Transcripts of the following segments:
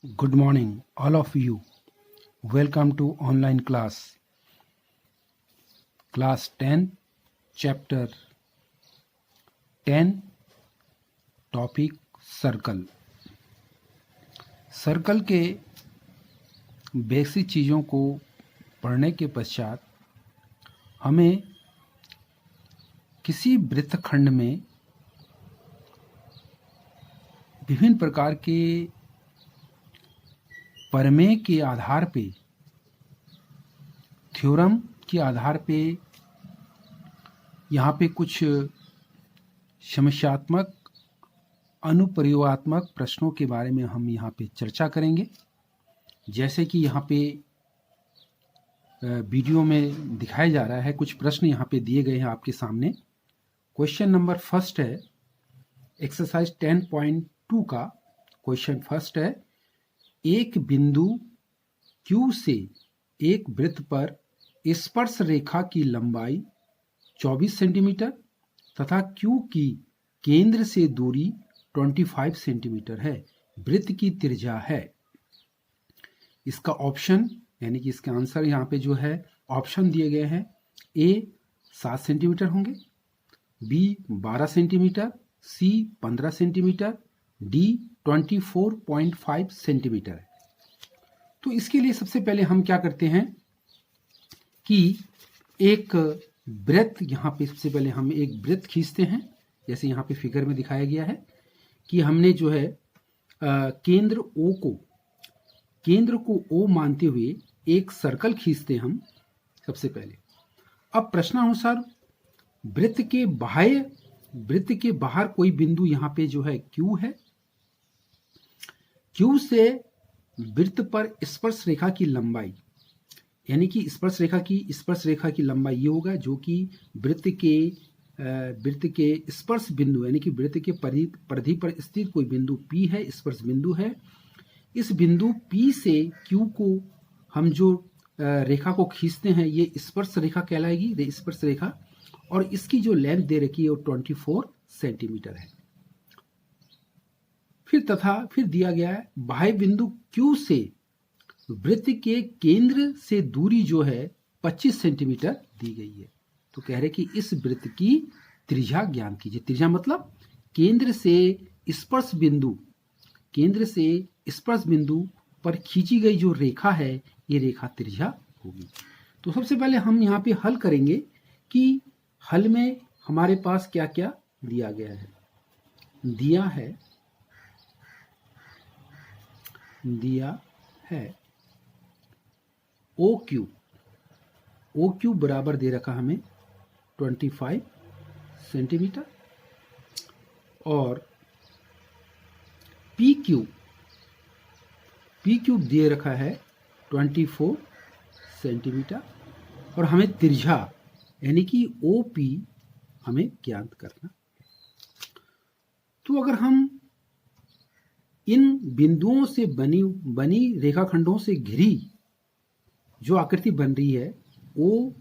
Good morning, all of you. Welcome to online class. Class 10, Chapter 10, Topic circle. Circle के basic चीज़ों को पढ़ने के पश्चात हमें किसी वृत्तखंड में विभिन्न प्रकार के प्रमेय के आधार पे, थ्योरम के आधार पे यहाँ पे कुछ समस्यात्मक अनुप्रयोगात्मक प्रश्नों के बारे में हम यहाँ पे चर्चा करेंगे। जैसे कि यहाँ पे वीडियो में दिखाया जा रहा है, कुछ प्रश्न यहाँ पे दिए गए हैं आपके सामने। क्वेश्चन नंबर फर्स्ट है, एक्सरसाइज 10.2 का क्वेश्चन फर्स्ट है, एक बिंदु Q से एक वृत्त पर स्पर्श रेखा की लंबाई 24 सेंटीमीटर तथा Q की केंद्र से दूरी 25 सेंटीमीटर है। वृत्त की त्रिज्या है। इसका ऑप्शन यानी कि इसका आंसर यहाँ पे जो है ऑप्शन दिए गए हैं। A 7 सेंटीमीटर होंगे, B 12 centimetre, C 15 centimetre, D 24.5 centimetre है। तो इसके लिए सबसे पहले हम क्या करते हैं कि एक वृत्त, यहाँ पे सबसे पहले हम एक वृत्त खींचते हैं। जैसे यहाँ पे फिगर में दिखाया गया है कि हमने जो है केंद्र को O मानते हुए एक सर्कल खींचते हम सबसे पहले। अब प्रश्नानुसार वृत्त के बाहर कोई बिंदु यहाँ पे जो है Q है। Q से वृत्त पर स्पर्श रेखा की लंबाई, यानी कि स्पर्श रेखा की लंबाई ये होगा जो कि वृत्त के स्पर्श बिंदु यानी कि वृत्त के परिधि पर स्थित कोई बिंदु P है, स्पर्श बिंदु है। इस बिंदु P से Q को हम जो रेखा को खींचते हैं ये स्पर्श रेखा कहलाएगी, स्पर्श रेखा। और इसकी जो लेंथ दे रखी है वो 24 सेंटीमीटर है। फिर दिया गया है बाह्य बिंदु Q से वृत्त के केंद्र से दूरी जो है 25 सेंटीमीटर दी गई है। तो कह रहे कि इस वृत्त की त्रिज्या ज्ञात कीजिए। त्रिज्या मतलब केंद्र से स्पर्श बिंदु पर खींची गई जो रेखा है ये रेखा त्रिज्या होगी। तो सबसे पहले हम यहाँ पे हल करेंगे कि हल में हमारे पास क्या क्या दिया गया है। दिया है OQ बराबर दे रखा हमें 25 सेंटीमीटर और PQ दे रखा है 24 सेंटीमीटर और हमें त्रिज्या यानी कि OP हमें ज्ञात करना। तो अगर हम इन बिंदुओं से बनी रेखाखंडों से घिरी जो आकृति बन रही है OQP,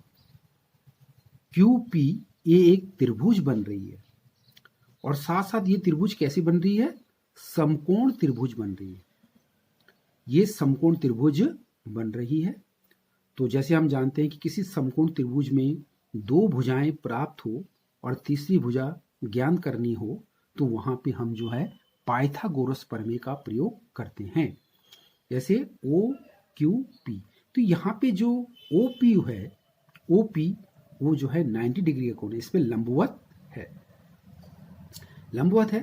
ये एक त्रिभुज बन रही है। और साथ साथ ये त्रिभुज कैसी बन रही है? समकोण त्रिभुज बन रही है। ये समकोण त्रिभुज बन रही है। तो जैसे हम जानते हैं कि किसी समकोण त्रिभुज में दो भुजाएं प्राप्त हो और तीसरी भुजा ज्ञात करनी हो तो वहां पे हम जो है पाइथागोरस प्रमेय का प्रयोग करते हैं। जैसे OQP, तो यहाँ पे जो OP है, OP वो जो है 90 डिग्री का कोण है, इस पे लंबवत है।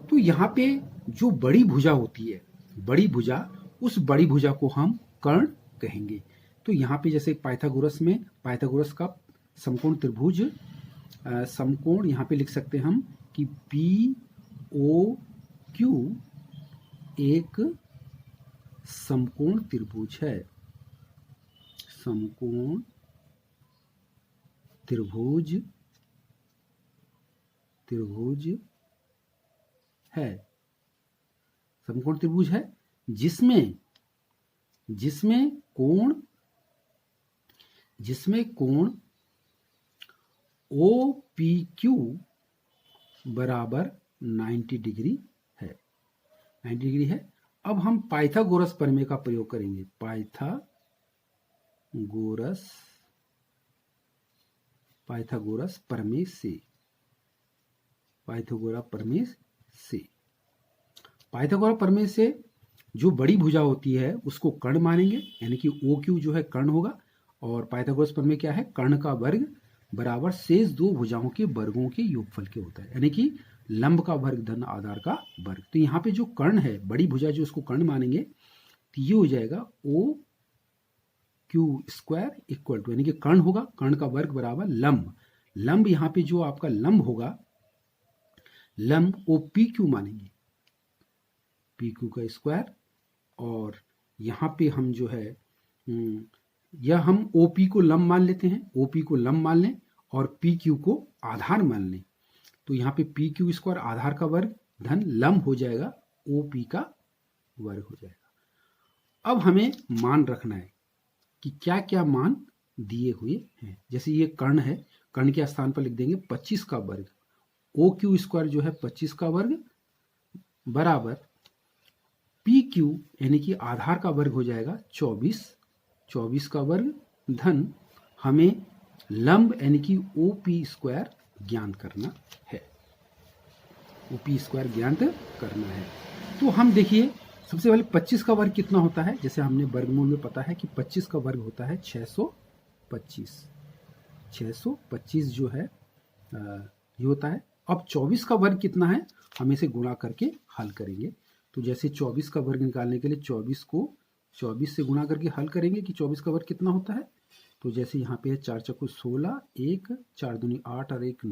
तो यहाँ पे जो बड़ी भुजा होती है, उस बड़ी भुजा को हम कर्ण कहेंगे। तो यहाँ पे जैसे पाइथागोरस का समकोण त्रिभुज, समकोण यहाँ पे लिख सकते हैं हम कि POQ एक समकोण त्रिभुज है। समकोण त्रिभुज है जिसमें कोण OPQ बराबर 90 डिग्री है। अब हम पाइथागोरस प्रमेय का प्रयोग करेंगे। पाइथागोरस प्रमेय से पाइथागोरस प्रमेय से जो बड़ी भुजा होती है उसको कर्ण मानेंगे, यानी कि ओ क्यू जो है कर्ण होगा। और पाइथागोरस प्रमेय क्या है? कर्ण का वर्ग बराबर शेष दो भुजाओं के वर्गों के योगफल के होता है, यानी कि लंब का वर्ग धन आधार का वर्ग। तो यहाँ पे जो कर्ण है, बड़ी भुजा जो उसको कर्ण मानेंगे, तो ये हो जाएगा O Q square equal to, यानी कि कर्ण होगा, कर्ण का वर्ग बराबर लंब यहाँ पे जो आपका लंब होगा, लंब ओ पी क्यू मानेंगे, पी क्यू का स्क्वायर। और यहाँ पे हम जो है या हम OP को लंब मान लेते हैं, OP को लंब मान लें और PQ को आधार मान लें। तो यहाँ पे PQ स्क्वायर आधार का वर्ग धन लंब हो जाएगा OP का वर्ग हो जाएगा। अब हमें मान रखना है कि क्या क्या मान दिए हुए हैं। जैसे ये कर्ण है, कर्ण के स्थान पर लिख देंगे 25 का वर्ग, OQ स्क्वायर जो है 25 का वर्ग बराबर PQ यानी कि आधार का वर्ग हो जाएगा 24 का वर्ग धन हमें लंब यानी कि OP स्क्वायर ज्ञात करना है। OP स्क्वायर ज्ञात करना है। तो हम देखिए सबसे पहले 25 का वर्ग कितना होता है। जैसे हमने वर्गमूल में पता है कि 25 का वर्ग होता है 625 जो है ये होता है। अब 24 का वर्ग कितना है, हम इसे गुणा करके हल करेंगे। तो जैसे 24 का वर्ग निकालने के लिए 24 को 24 से गुणा करके हल करेंगे कि 24 का वर्ग कितना होता है। तो जैसे यहाँ पे है 4 चक्कू 16, 1 4 दूनी 8 और 1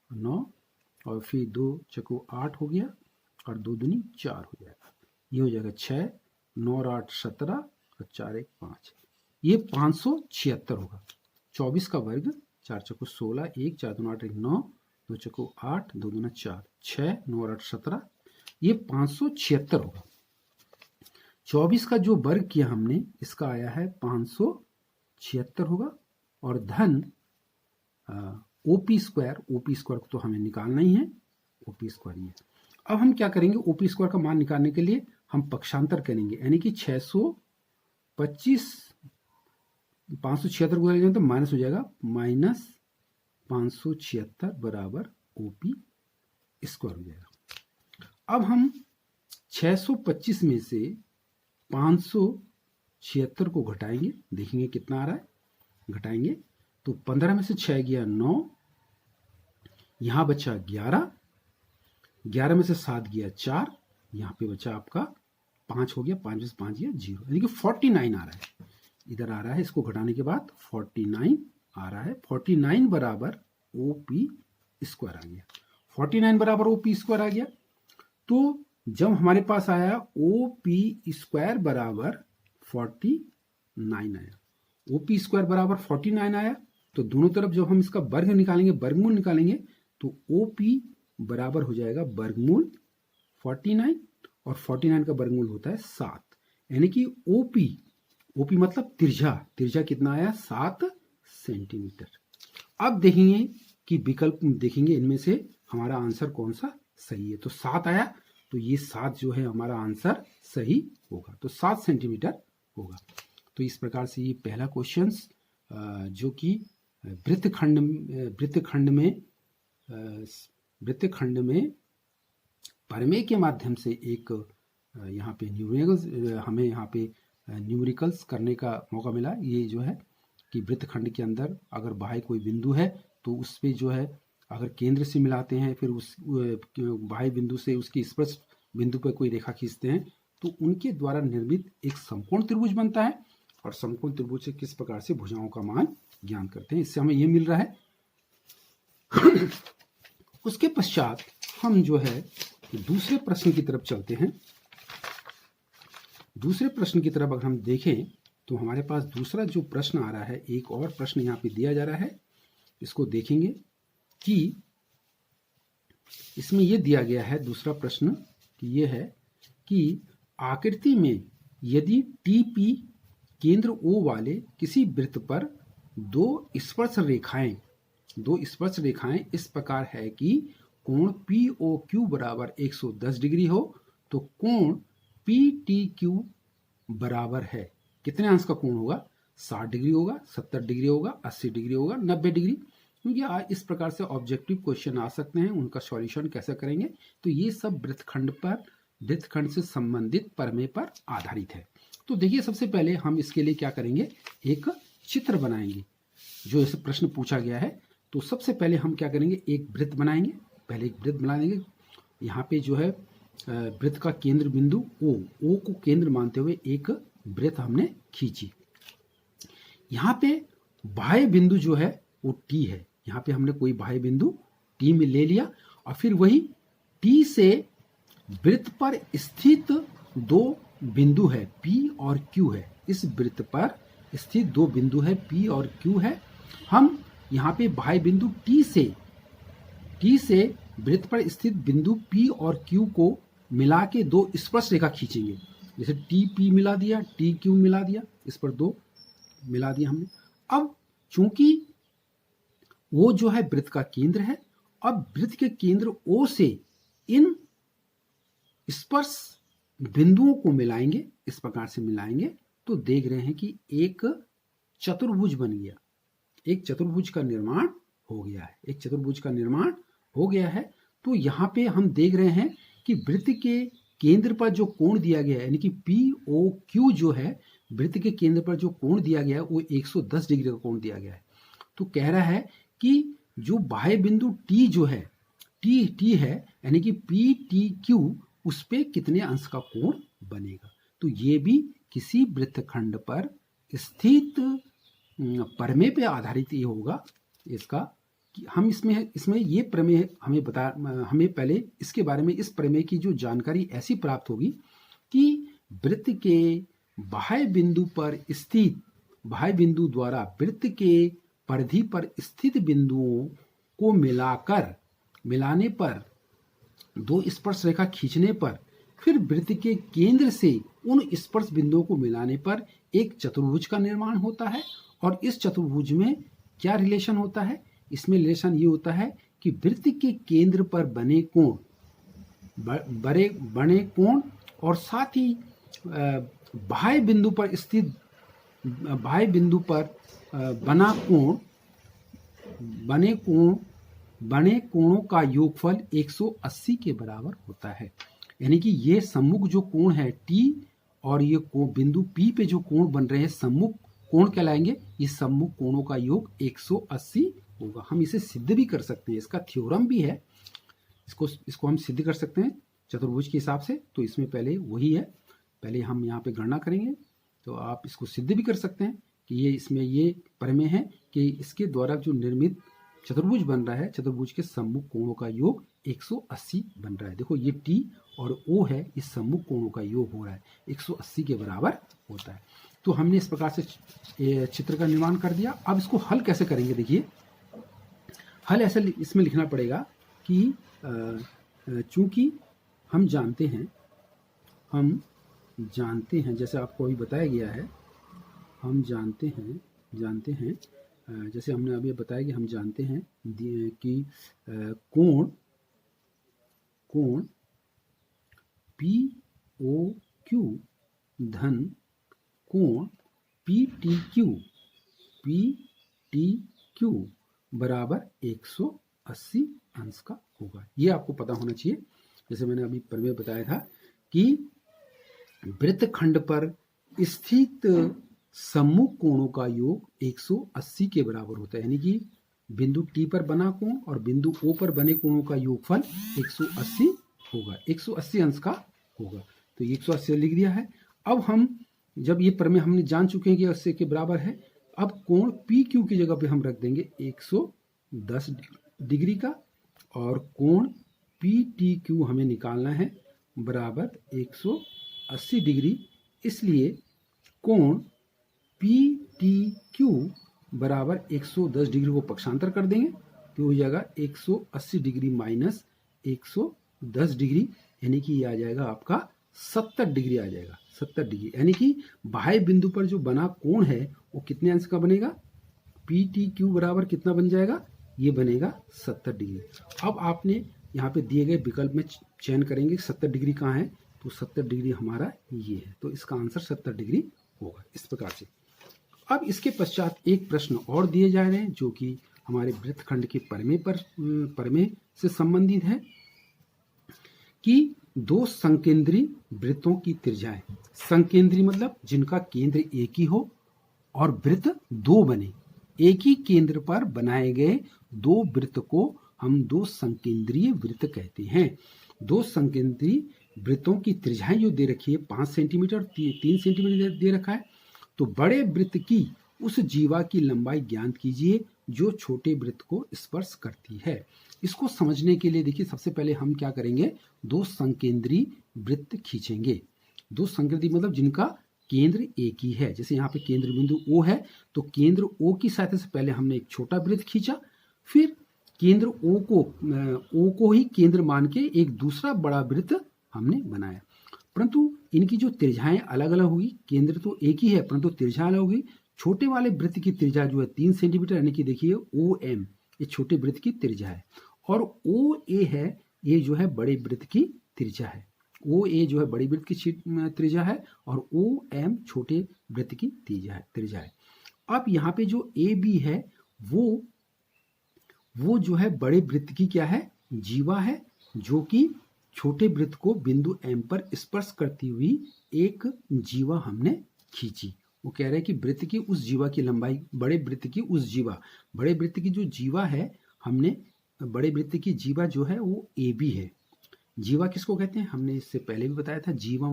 9 और फिर 2 चक्कू 8 हो गया और 2 दूनी 4 हो जाएगा। ये हो जाएगा 6 9 और 8 17 और 4 1 5, ये 576 होगा। 24 का वर्ग 4 चक्कू 16, 1 4 दूनी 8 1 9 2 चक्कू 8 2 दूना 4 6 9 और 8 17, ये 576 होगा। 24 का जो वर्ग किया हमने इसका आया है 576 होगा। और धन OP स्क्वायर को तो हमें निकालना ही है, OP स्क्वायर ये। अब हम क्या करेंगे, OP स्क्वायर का मान निकालने के लिए हम पक्षांतर करेंगे, यानी कि 625 576 को तो माइनस हो जाएगा, माइनस 576 बराबर OP स्क्वायर हो जाएगा। अब हम 625 में से 576 को घटाएंगे, देखेंगे कितना आ रहा है। घटाएंगे तो 15 में से 6 गया 9, यहां बचा 11 में से 7 गया 4, यहां पे बचा आपका 5 हो गया, 5 में से 5 गया 0, यानी कि 49 आ रहा है। इधर आ रहा है, इसको घटाने के बाद 49 आ रहा है। 49 बराबर OP स्क्वायर आ गया। 49 बराबर OP स्क्वायर आ गया। तो जब हमारे पास आया OP स्क्वायर बराबर 49 आया, OP स्क्वायर बराबर 49 आया, तो दोनों तरफ जब हम इसका वर्ग निकालेंगे, वर्गमूल निकालेंगे, तो OP बराबर हो जाएगा वर्गमूल 49 और 49 का वर्गमूल होता है 7, यानी कि OP मतलब तिरछा कितना आया 7 सेंटीमीटर। अब देखेंगे कि विकल्प देखेंगे इनमें से हमारा आंसर कौन सा सही है। तो 7 आया, तो ये 7 जो है हमारा आंसर सही होगा, तो 7 सेंटीमीटर होगा। तो इस प्रकार से ये पहला क्वेश्चन जो कि वृत्तखंड में प्रमेय के माध्यम से एक यहाँ पे हमें यहाँ पे न्यूमेरिकल्स करने का मौका मिला। ये जो है कि वृत्तखंड के अंदर अगर बाह्य कोई बिंदु है तो उस पे जो है अगर केंद्र से मिलाते हैं, फिर उस बाह्य बिंदु से उसकी स्पर्श बिंदु पर कोई रेखा खींचते हैं, तो उनके द्वारा निर्मित एक समकोण त्रिभुज बनता है। और समकोण त्रिभुज से किस प्रकार से भुजाओं का मान ज्ञान करते हैं, इससे हमें ये मिल रहा है। उसके पश्चात हम जो है दूसरे प्रश्न की तरफ चलते हैं। दूसरे प्रश्न की तरफ अगर हम देखें तो हमारे पास दूसरा जो प्रश्न आ रहा है, एक और प्रश्न यहाँ पे दिया जा रहा है। इसको देखेंगे कि इसमें यह दिया गया है दूसरा प्रश्न कि यह है कि आकृति में यदि TP केंद्र O वाले किसी वृत्त पर दो स्पर्श रेखाएं इस प्रकार है कि कोण POQ बराबर 110 डिग्री हो, तो कोण पी टी क्यू बराबर है, कितने अंश का कोण होगा? 60 डिग्री होगा, 70 डिग्री होगा, 80 डिग्री होगा, 90 डिग्री। क्योंकि आज इस प्रकार से ऑब्जेक्टिव क्वेश्चन आ सकते हैं, उनका सॉल्यूशन कैसे करेंगे? तो ये सब वृत्तखंड से संबंधित प्रमेय पर आधारित है। तो देखिए, सबसे पहले हम इसके लिए क्या करेंगे, एक चित्र बनाएंगे। जो ऐसे प्रश्न पूछा गया है, तो सबसे पहले हम क्या करेंगे, एक वृत्त बनाएंगे। पहले एक वृत्त बना देंगे। यहाँ पे जो है वृत्त का केंद्र बिंदु ओ को केंद्र मानते हुए एक वृत्त हमने खींची। यहाँ पे बाह्य बिंदु जो है वो टी है। यहाँ पे हमने कोई बाह्य बिंदु टी में ले लिया और फिर वही टी से वृत्त पर स्थित दो बिंदु है पी और क्यू है। इस वृत्त पर स्थित दो बिंदु है पी और क्यू है। हम यहाँ पे बाह्य बिंदु टी से वृत्त पर स्थित बिंदु P और Q को मिला के दो स्पर्श रेखा खींचेंगे। जैसे TP मिला दिया, TQ मिला दिया, इस पर दो मिला दिया हमने। अब चूंकि वो जो है वृत्त का केंद्र है, अब वृत्त के केंद्र O से इन स्पर्श बिंदुओं को मिलाएंगे, इस प्रकार से मिलाएंगे तो देख रहे हैं कि एक चतुर्भुज बन गया, एक चतुर्भुज का निर्माण हो गया है, एक चतुर्भुज का निर्माण हो गया है। तो यहाँ पे हम देख रहे हैं कि वृत्त के केंद्र पर जो कोण दिया गया है, यानी कि POQ जो है, वृत्त के केंद्र पर जो कोण दिया गया है वो 110 डिग्री का कोण दिया गया है। तो कह रहा है कि जो बाह्य बिंदु T जो है, T है, यानी कि PTQ, उस पे कितने अंश का कोण बनेगा। तो ये भी किसी वृत्तखंड पर स्थित प्रमेय पे आधारित ये होगा इसका, कि हम इसमें ये प्रमेय हमें पहले इसके बारे में, इस प्रमेय की जो जानकारी ऐसी प्राप्त होगी कि वृत्त के बाह्य बिंदु द्वारा वृत्त के परिधि पर स्थित बिंदुओं को मिलाने पर, दो स्पर्श रेखा खींचने पर, फिर वृत्त के केंद्र से उन स्पर्श बिंदुओं को मिलाने पर एक चतुर्भुज का निर्माण होता है। और इस चतुर्भुज में क्या रिलेशन होता है? इसमें रिलेशन ये होता है कि वृत्त के केंद्र पर बने कोण और साथ ही बाह्य बिंदु पर बने कोणों का योगफल 180 के बराबर होता है। यानी कि ये सम्मुख जो कोण है T और ये बिंदु P पे जो कोण बन रहे हैं सम्मुख कोण कहलाएंगे। इस सम्मुख कोणों का योग 180 होगा। हम इसे सिद्ध भी कर सकते हैं, इसका थ्योरम भी है, इसको हम सिद्ध कर सकते हैं चतुर्भुज के हिसाब से। तो इसमें पहले वही है, पहले हम यहाँ पे गणना करेंगे तो आप इसको सिद्ध भी कर सकते हैं कि इसमें ये प्रमेय है कि इसके द्वारा जो निर्मित चतुर्भुज बन रहा है, चतुर्भुज के सम्मुख कोणों का योग 180 बन रहा है। देखो ये T और O है, इस सम्मुख कोणों का योग हो रहा है 180 के बराबर होता है। तो हमने इस प्रकार से चित्र का निर्माण कर दिया। अब इसको हल कैसे करेंगे? देखिए, हल ऐसे इसमें लिखना पड़ेगा कि चूंकि हम जानते हैं जैसे आपको अभी बताया गया है, हम जानते हैं जैसे हमने अभी बताया कि हम जानते हैं कि कोण POQ धन कोण PTQ बराबर 180 अंश का होगा। ये आपको पता होना चाहिए। जैसे मैंने अभी प्रमेय बताया था कि वृत्तखंड पर स्थित सम्मुख कोणों का योग 180 के बराबर होता है। यानी कि बिंदु T पर बना कोण और बिंदु O पर बने कोणों का योगफल 180 होगा, 180 अंश का होगा। तो 180 लिख दिया है। अब हम जब ये प्रमेय हमने जान चुके हैं कि 80 के बराबर है, अब कोण PQ की जगह पे हम रख देंगे 110 डिग्री का और कोण PTQ हमें निकालना है बराबर 180 डिग्री। इसलिए कोण PTQ बराबर 110 डिग्री को पक्षांतर कर देंगे तो हो जाएगा 180 डिग्री माइनस 110 डिग्री, यानी कि ये आ जाएगा आपका 70 डिग्री आ जाएगा, 70 डिग्री। यानी कि बाह्य बिंदु पर जो बना कोण है वो कितने अंश का बनेगा? PTQ बराबर कितना बन जाएगा? ये बनेगा 70 डिग्री। अब आपने यहाँ पे दिए गए विकल्प में चयन करेंगे 70 डिग्री कहाँ है, तो 70 डिग्री हमारा ये है, तो इसका आंसर 70 डिग्री होगा इस प्रकार से। अब इसके पश्चात एक प्रश्न और दिए जा रहे हैं जो कि हमारे वृत्तखंड के परमे से संबंधित है कि दो संकेंद्री वृत्तों की त्रिज्याएं, संकेंद्री मतलब जिनका केंद्र एक ही हो और वृत्त दो बने, एक ही केंद्र पर बनाए गए दो वृत्त को हम दो संकेंद्रीय वृत्त कहते हैं। दो संकेंद्रीय वृत्तों की त्रिज्याएं जो दे रखी है 5 सेंटीमीटर 3 सेंटीमीटर दे रखा है, तो बड़े वृत्त की उस जीवा की लंबाई ज्ञात कीजिए जो छोटे वृत्त को स्पर्श करती है। इसको समझने के लिए देखिए सबसे पहले हम क्या करेंगे, दो संकेंद्री वृत्त खींचेंगे। दो संकेंद्री मतलब जिनका केंद्र एक ही है, जैसे यहाँ पे केंद्र बिंदु O है, तो केंद्र O की सहायता से पहले हमने एक छोटा वृत्त खींचा, फिर केंद्र O को ही केंद्र मान के एक दूसरा बड़ा वृत्त हमने बनाया। परंतु इनकी जो त्रिज्याएं अलग अलग होगी, केंद्र तो एक ही है परंतु त्रिज्या अलग होगी। छोटे वाले वृत्त की त्रिज्या जो है 3 सेंटीमीटर, यानी कि देखिए OM ये छोटे वृत्त की त्रिज्या है, और OA है ये जो है बड़े वृत्त की त्रिज्या है। OA जो है बड़ी वृत्त की त्रिज्या है और OM छोटे वृत्त की त्रिज्या है। अब यहाँ पे जो AB है वो जो है बड़े वृत्त की क्या है, जीवा है, जो कि छोटे वृत्त को बिंदु M पर स्पर्श करती हुई एक जीवा हमने खींची। वो कह रहे हैं कि वृत्त की उस जीवा की लंबाई, बड़े वृत्त की उस जीवा, बड़े वृत्त की जो जीवा है, हमने बड़े वृत्त की जीवा जो है वो AB है। जीवा किसको कहते हैं, हमने इससे पहले भी बताया था। जीवा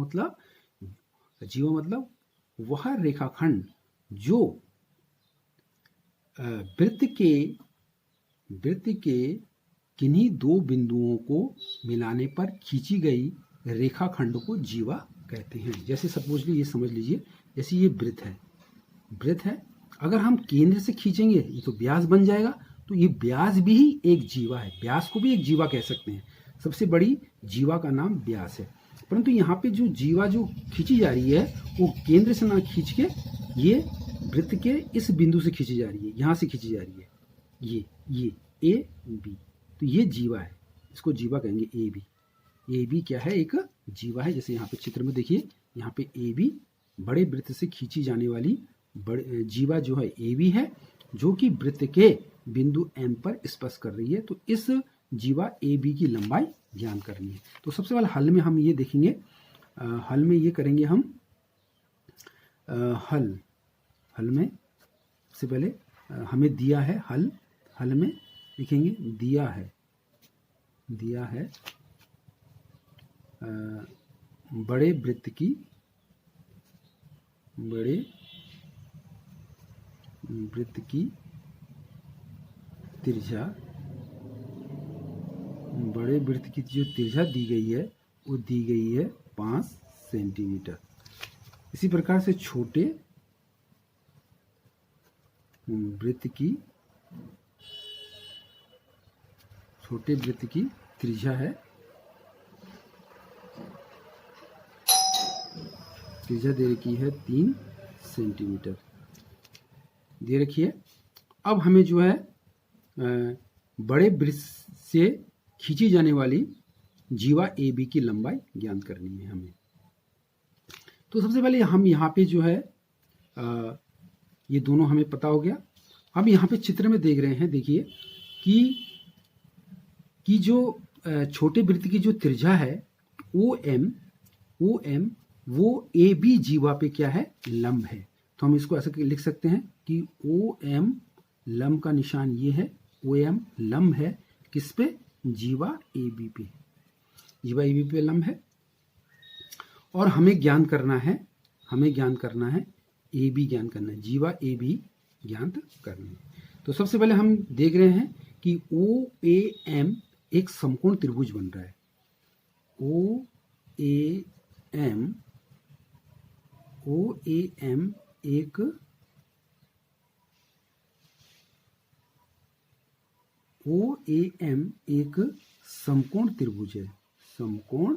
मतलब वह रेखाखंड जो वृत्त के किन्हीं दो बिंदुओं को मिलाने पर खींची गई रेखाखंड को जीवा कहते हैं। जैसे सपोजली ये समझ लीजिए, जैसे ये वृत्त है, अगर हम केंद्र से खींचेंगे ये तो व्यास बन जाएगा, तो ये व्यास भी एक जीवा है, व्यास को भी एक जीवा कह सकते हैं। सबसे बड़ी जीवा का नाम व्यास है। परंतु यहाँ पे जो जीवा जो खींची जा रही है वो केंद्र से ना खींच के ये वृत्त के इस बिंदु से खींची जा रही है, यहाँ से खींची जा रही है, ये AB, तो ये जीवा है, इसको जीवा कहेंगे AB। AB क्या है, एक जीवा है। जैसे यहाँ पे चित्र में देखिए, यहाँ पे AB बड़े वृत्त से खींची जाने वाली जीवा जो है AB है, जो कि वृत्त के बिंदु M पर स्पर्श कर रही है। तो इस जीवा AB की लंबाई ज्ञात करनी है। तो सबसे पहले हल में हम ये देखेंगे, हल में ये करेंगे हम, हल में सबसे पहले हमें दिया है हल में लिखेंगे, दिया है बड़े वृत्त की त्रिज्या, बड़े वृत्त की जो त्रिज्या दी गई है वो दी गई है 5 सेंटीमीटर। इसी प्रकार से छोटे वृत्त की त्रिज्या है, त्रिज्या दे रखी है 3 सेंटीमीटर दे रखी है। अब हमें जो है बड़े वृत्त से खींची जाने वाली जीवा AB की लंबाई ज्ञात करनी है हमें। तो सबसे पहले हम यहाँ पे जो है ये दोनों हमें पता हो गया। अब यहाँ पे चित्र में देख रहे हैं, देखिए कि जो छोटे वृत्त की जो त्रिज्या है OM वो AB जीवा पे क्या है, लंब है। तो हम इसको ऐसे लिख सकते हैं कि OM लंब का निशान ये है, OM लंब है किस पे, जीवा AB पे, जीवा AB पे लंब है। और हमें ज्ञात करना है AB ज्ञात करना है, जीवा AB ज्ञात करना है। तो सबसे पहले हम देख रहे हैं कि OAM एक समकोण त्रिभुज बन रहा है। OAM एक समकोण त्रिभुज है, समकोण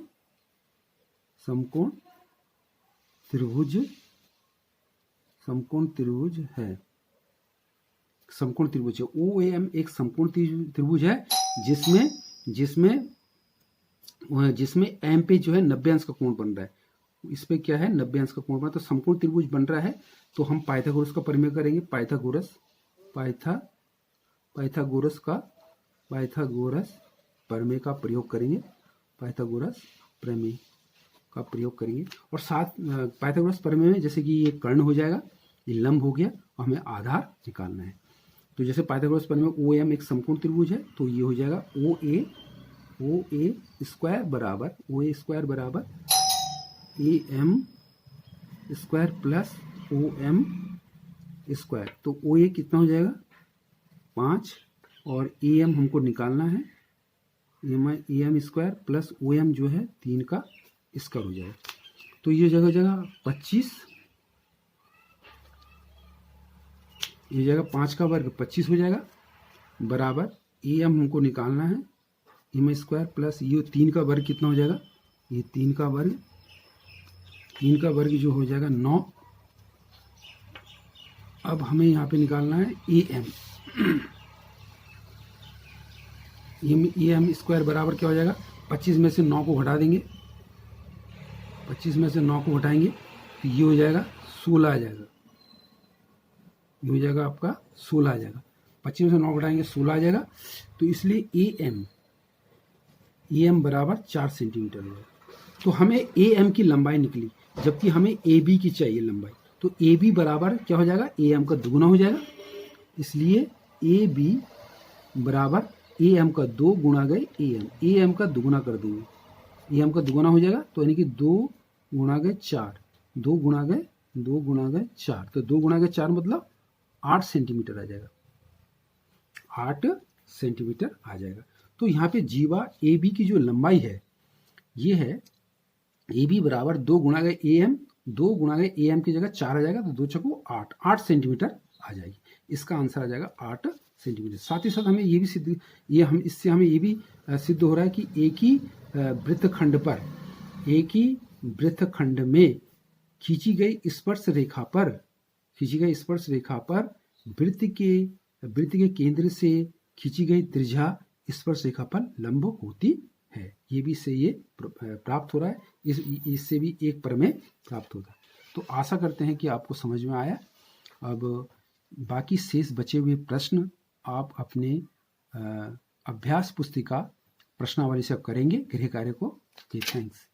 त्रिभुज है। OAM एक समकोण त्रिभुज है जिसमें जिसमें एम पे जो है 90 अंश का कोण बन रहा है, इस पे क्या है 90 अंश का कोण बना, तो समकोण त्रिभुज बन रहा है। तो हम पाइथागोरस का प्रमेय करेंगे, पाइथागोरस प्रमेय का प्रयोग करेंगे, पाइथागोरस प्रमेय का प्रयोग करेंगे। और साथ पाइथागोरस प्रमेय में जैसे कि ये कर्ण हो जाएगा, ये लंब हो गया और हमें आधार निकालना है। तो जैसे पाइथागोरस प्रमेय में ओ एम एक समकोण त्रिभुज है, तो ये हो जाएगा ओ ए स्क्वायर बराबर A M square plus O M square. तो ओ ए कितना हो जाएगा 5 और ए एम हमको निकालना है, A M square plus O M जो है 3 का स्क्वायर हो जाएगा। तो ये जगह जगह 25, ये जगह 5 का वर्ग 25 हो जाएगा, बराबर ए एम हमको निकालना है, एम स्क्वायर प्लस ये 3 का वर्ग कितना हो जाएगा, ये 3 का वर्ग जो हो जाएगा 9। अब हमें यहाँ पे निकालना है ए एम स्क्वायर बराबर क्या हो जाएगा, 25 में से 9 को घटा देंगे, 25 में से 9 को घटाएंगे तो ये हो जाएगा 16 आ जाएगा, ये हो जाएगा आपका 16 आ जाएगा, 25 में से 9 घटाएंगे 16 आ जाएगा। तो इसलिए ए एम बराबर 4 सेंटीमीटर हो जाएगा। तो हमें ए एम की लंबाई निकली, जबकि हमें ए बी की चाहिए लंबाई। तो ए बी बराबर क्या हो जाएगा, ए एम का दुगुना हो जाएगा, इसलिए ए बी बराबर ए एम का 2 गुणा गए ए एम का दुगुना कर देंगे, ए एम का दुगुना हो जाएगा, तो यानी कि 2 गुणा गए 4, 2 गुणा गए 4, तो 2 गुणा गए 4 मतलब 8 सेंटीमीटर आ जाएगा, 8 सेंटीमीटर आ जाएगा। तो यहाँ पे जीवा ए बी की जो लंबाई है ये है ए बी बराबर 2 गुणा गए ए एम की जगह 4 आ जाएगा, तो 2 छक्को 8 सेंटीमीटर आ जाएगी। इसका आंसर आ जाएगा 8 सेंटीमीटर। साथ ही साथ हमें ये भी इससे हमें ये भी सिद्ध हो रहा है कि एक ही वृत्तखंड में खींची गई स्पर्श रेखा पर वृत्त के केंद्र से खींची गई त्रिज्या स्पर्श रेखा पर लंब होती है। ये भी इससे ये प्राप्त हो रहा है, इससे भी एक प्रमेय प्राप्त होता है। तो आशा करते हैं कि आपको समझ में आया। अब बाकी शेष बचे हुए प्रश्न आप अपने अभ्यास पुस्तिका प्रश्नावली से करेंगे गृह कार्य को। थैंक्स।